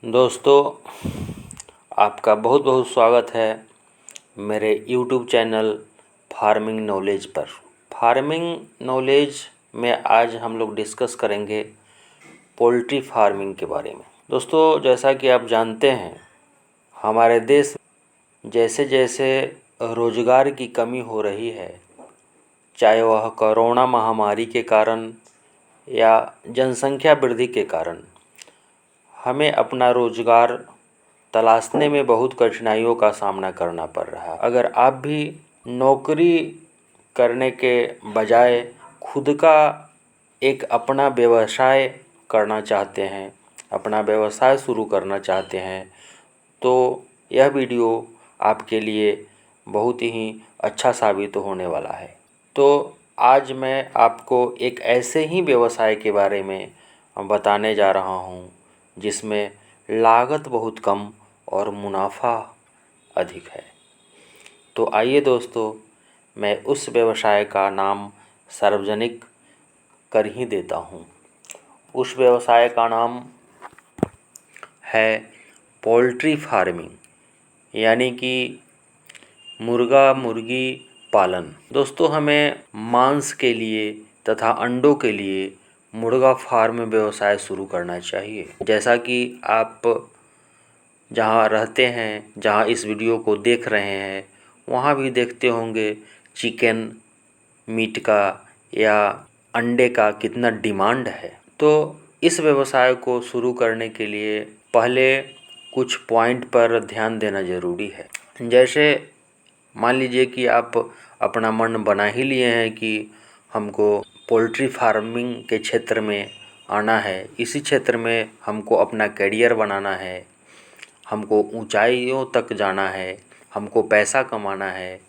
दोस्तों, आपका बहुत बहुत स्वागत है मेरे YouTube चैनल फार्मिंग नॉलेज पर। फार्मिंग नॉलेज में आज हम लोग डिस्कस करेंगे पोल्ट्री फार्मिंग के बारे में। दोस्तों, जैसा कि आप जानते हैं, हमारे देश जैसे जैसे रोज़गार की कमी हो रही है, चाहे वह कोरोना महामारी के कारण या जनसंख्या वृद्धि के कारण, हमें अपना रोज़गार तलाशने में बहुत कठिनाइयों का सामना करना पड़ रहा है। अगर आप भी नौकरी करने के बजाय खुद का एक अपना व्यवसाय करना चाहते हैं, अपना व्यवसाय शुरू करना चाहते हैं, तो यह वीडियो आपके लिए बहुत ही अच्छा साबित होने वाला है। तो आज मैं आपको एक ऐसे ही व्यवसाय के बारे में बताने जा रहा हूँ जिसमें लागत बहुत कम और मुनाफा अधिक है। तो आइए दोस्तों, मैं उस व्यवसाय का नाम सार्वजनिक कर ही देता हूँ। उस व्यवसाय का नाम है पोल्ट्री फार्मिंग, यानी कि मुर्गा मुर्गी पालन। दोस्तों, हमें मांस के लिए तथा अंडों के लिए मुर्गा फार्म व्यवसाय शुरू करना चाहिए। जैसा कि आप जहाँ रहते हैं, जहाँ इस वीडियो को देख रहे हैं, वहाँ भी देखते होंगे चिकन मीट का या अंडे का कितना डिमांड है। तो इस व्यवसाय को शुरू करने के लिए पहले कुछ पॉइंट पर ध्यान देना ज़रूरी है। जैसे मान लीजिए कि आप अपना मन बना ही लिए हैं कि हमको पोल्ट्री फार्मिंग के क्षेत्र में आना है, इसी क्षेत्र में हमको अपना करियर बनाना है, हमको ऊंचाइयों तक जाना है, हमको पैसा कमाना है,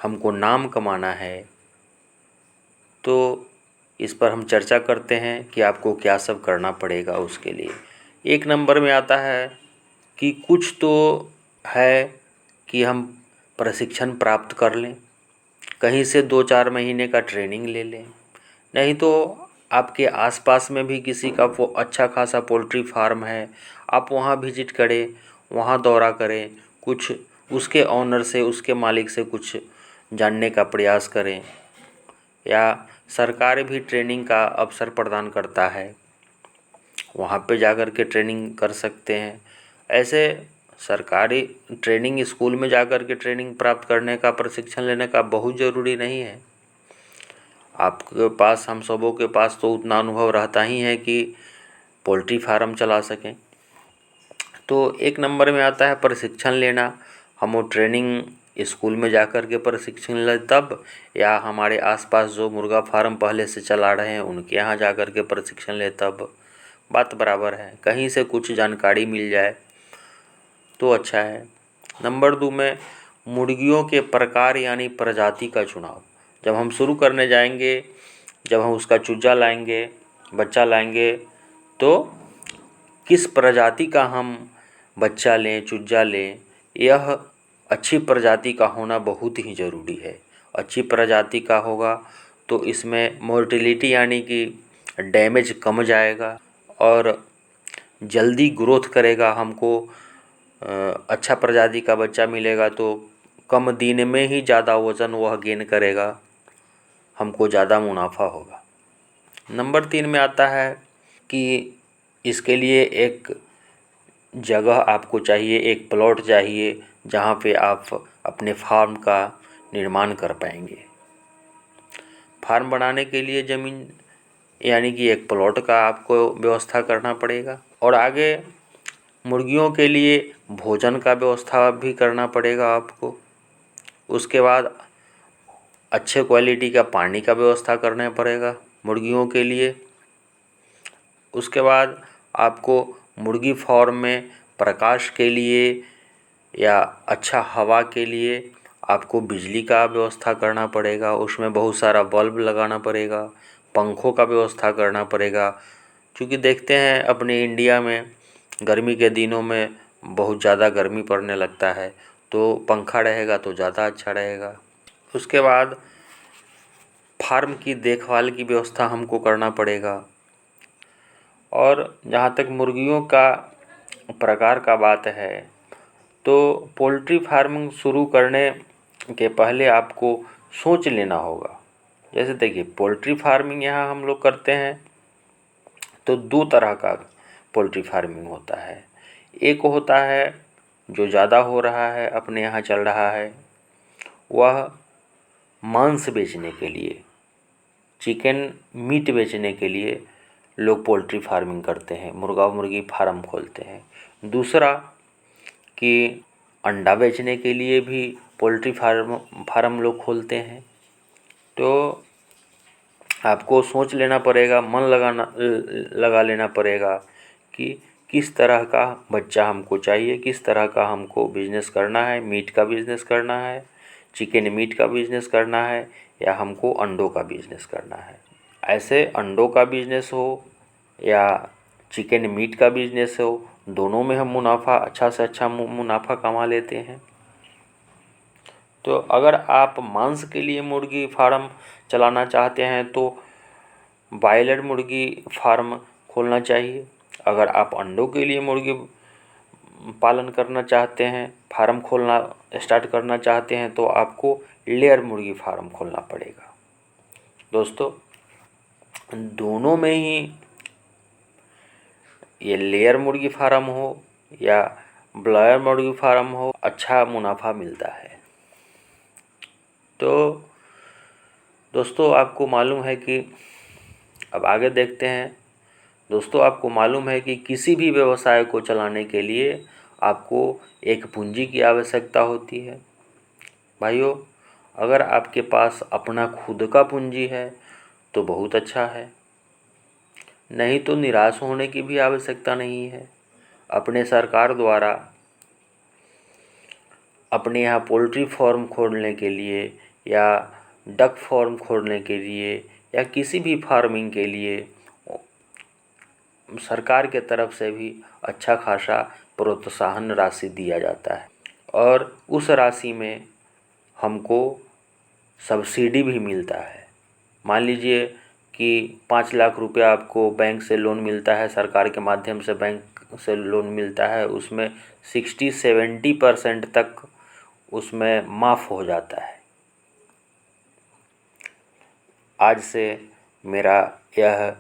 हमको नाम कमाना है। तो इस पर हम चर्चा करते हैं कि आपको क्या सब करना पड़ेगा उसके लिए। एक नंबर में आता है कि कुछ तो है कि हम प्रशिक्षण प्राप्त कर लें, कहीं से 2-4 महीने का ट्रेनिंग ले लें। नहीं तो आपके आसपास में भी किसी का वो अच्छा खासा पोल्ट्री फार्म है, आप वहाँ विजिट करें, वहाँ दौरा करें, कुछ उसके ऑनर से, उसके मालिक से कुछ जानने का प्रयास करें। या सरकार भी ट्रेनिंग का अवसर प्रदान करता है, वहाँ पे जाकर के ट्रेनिंग कर सकते हैं। ऐसे सरकारी ट्रेनिंग स्कूल में जाकर के ट्रेनिंग प्राप्त करने का, प्रशिक्षण लेने का बहुत ज़रूरी नहीं है। आपके पास, हम सबों के पास तो उतना अनुभव रहता ही है कि पोल्ट्री फार्म चला सकें। तो एक नंबर में आता है प्रशिक्षण लेना। हम वो ट्रेनिंग स्कूल में जाकर के प्रशिक्षण लें तब, या हमारे आसपास जो मुर्गा फार्म पहले से चला रहे हैं उनके यहाँ जाकर के प्रशिक्षण लें तब, बात बराबर है। कहीं से कुछ जानकारी मिल जाए तो अच्छा है। नंबर 2 में मुर्गियों के प्रकार यानी प्रजाति का चुनाव। जब हम शुरू करने जाएंगे, जब हम उसका चूजा लाएंगे, बच्चा लाएंगे, तो किस प्रजाति का हम बच्चा लें, चूजा लें, यह अच्छी प्रजाति का होना बहुत ही ज़रूरी है। अच्छी प्रजाति का होगा तो इसमें मोर्टिलिटी यानी कि डैमेज कम जाएगा और जल्दी ग्रोथ करेगा। हमको अच्छा प्रजाति का बच्चा मिलेगा तो कम दिन में ही ज़्यादा वज़न वह गेन करेगा, हमको ज़्यादा मुनाफा होगा। नंबर 3 में आता है कि इसके लिए एक जगह आपको चाहिए, एक प्लॉट चाहिए जहाँ पे आप अपने फार्म का निर्माण कर पाएंगे। फार्म बनाने के लिए ज़मीन यानी कि एक प्लॉट का आपको व्यवस्था करना पड़ेगा। और आगे मुर्गियों के लिए भोजन का व्यवस्था भी करना पड़ेगा आपको। उसके बाद अच्छे क्वालिटी का पानी का व्यवस्था करना पड़ेगा मुर्गियों के लिए। उसके बाद आपको मुर्गी फार्म में प्रकाश के लिए या अच्छा हवा के लिए आपको बिजली का व्यवस्था करना पड़ेगा। उसमें बहुत सारा बल्ब लगाना पड़ेगा, पंखों का व्यवस्था करना पड़ेगा। क्योंकि देखते हैं अपने इंडिया में गर्मी के दिनों में बहुत ज़्यादा गर्मी पड़ने लगता है, तो पंखा रहेगा तो ज़्यादा अच्छा रहेगा। उसके बाद फार्म की देखभाल की व्यवस्था हमको करना पड़ेगा। और जहाँ तक मुर्गियों का प्रकार का बात है, तो पोल्ट्री फार्मिंग शुरू करने के पहले आपको सोच लेना होगा। जैसे देखिए, पोल्ट्री फार्मिंग यहाँ हम लोग करते हैं तो दो तरह का पोल्ट्री फार्मिंग होता है। एक होता है जो ज़्यादा हो रहा है, अपने यहाँ चल रहा है, वह मांस बेचने के लिए, चिकन मीट बेचने के लिए लोग पोल्ट्री फार्मिंग करते हैं, मुर्गा मुर्गी फार्म खोलते हैं। दूसरा कि अंडा बेचने के लिए भी पोल्ट्री फार्म लोग खोलते हैं। तो आपको सोच लेना पड़ेगा, मन लगा लेना पड़ेगा कि किस तरह का बच्चा हमको चाहिए, किस तरह का हमको बिजनेस करना है। मीट का बिजनेस करना है, चिकन मीट का बिजनेस करना है, या हमको अंडों का बिजनेस करना है। ऐसे अंडों का बिजनेस हो या चिकन मीट का बिजनेस हो, दोनों में हम मुनाफा, अच्छा से अच्छा मुनाफा कमा लेते हैं। तो अगर आप मांस के लिए मुर्गी फार्म चलाना चाहते हैं तो बॉयलर मुर्गी फार्म खोलना चाहिए। अगर आप अंडों के लिए मुर्गी पालन करना चाहते हैं, फार्म खोलना स्टार्ट करना चाहते हैं, तो आपको लेयर मुर्गी फार्म खोलना पड़ेगा। दोस्तों, दोनों में ही, ये लेयर मुर्गी फार्म हो या ब्लॉयर मुर्गी फार्म हो, अच्छा मुनाफा मिलता है। तो दोस्तों, आपको मालूम है कि, अब आगे देखते हैं। दोस्तों, आपको मालूम है कि किसी भी व्यवसाय को चलाने के लिए आपको एक पूंजी की आवश्यकता होती है। भाइयों, अगर आपके पास अपना खुद का पूंजी है तो बहुत अच्छा है, नहीं तो निराश होने की भी आवश्यकता नहीं है। अपने सरकार द्वारा अपने यहाँ पोल्ट्री फार्म खोलने के लिए या डक फार्म खोलने के लिए या किसी भी फार्मिंग के लिए सरकार के तरफ से भी अच्छा खासा प्रोत्साहन राशि दिया जाता है, और उस राशि में हमको सब्सिडी भी मिलता है। मान लीजिए कि 5 लाख रुपया आपको बैंक से लोन मिलता है, सरकार के माध्यम से बैंक से लोन मिलता है, उसमें 60-70% तक उसमें माफ़ हो जाता है। आज से मेरा यह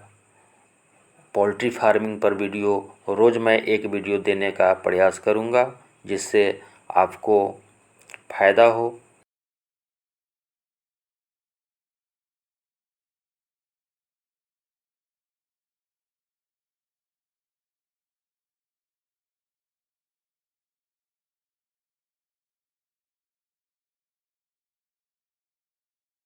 पोल्ट्री फार्मिंग पर वीडियो, रोज़ मैं एक वीडियो देने का प्रयास करूँगा, जिससे आपको फ़ायदा हो।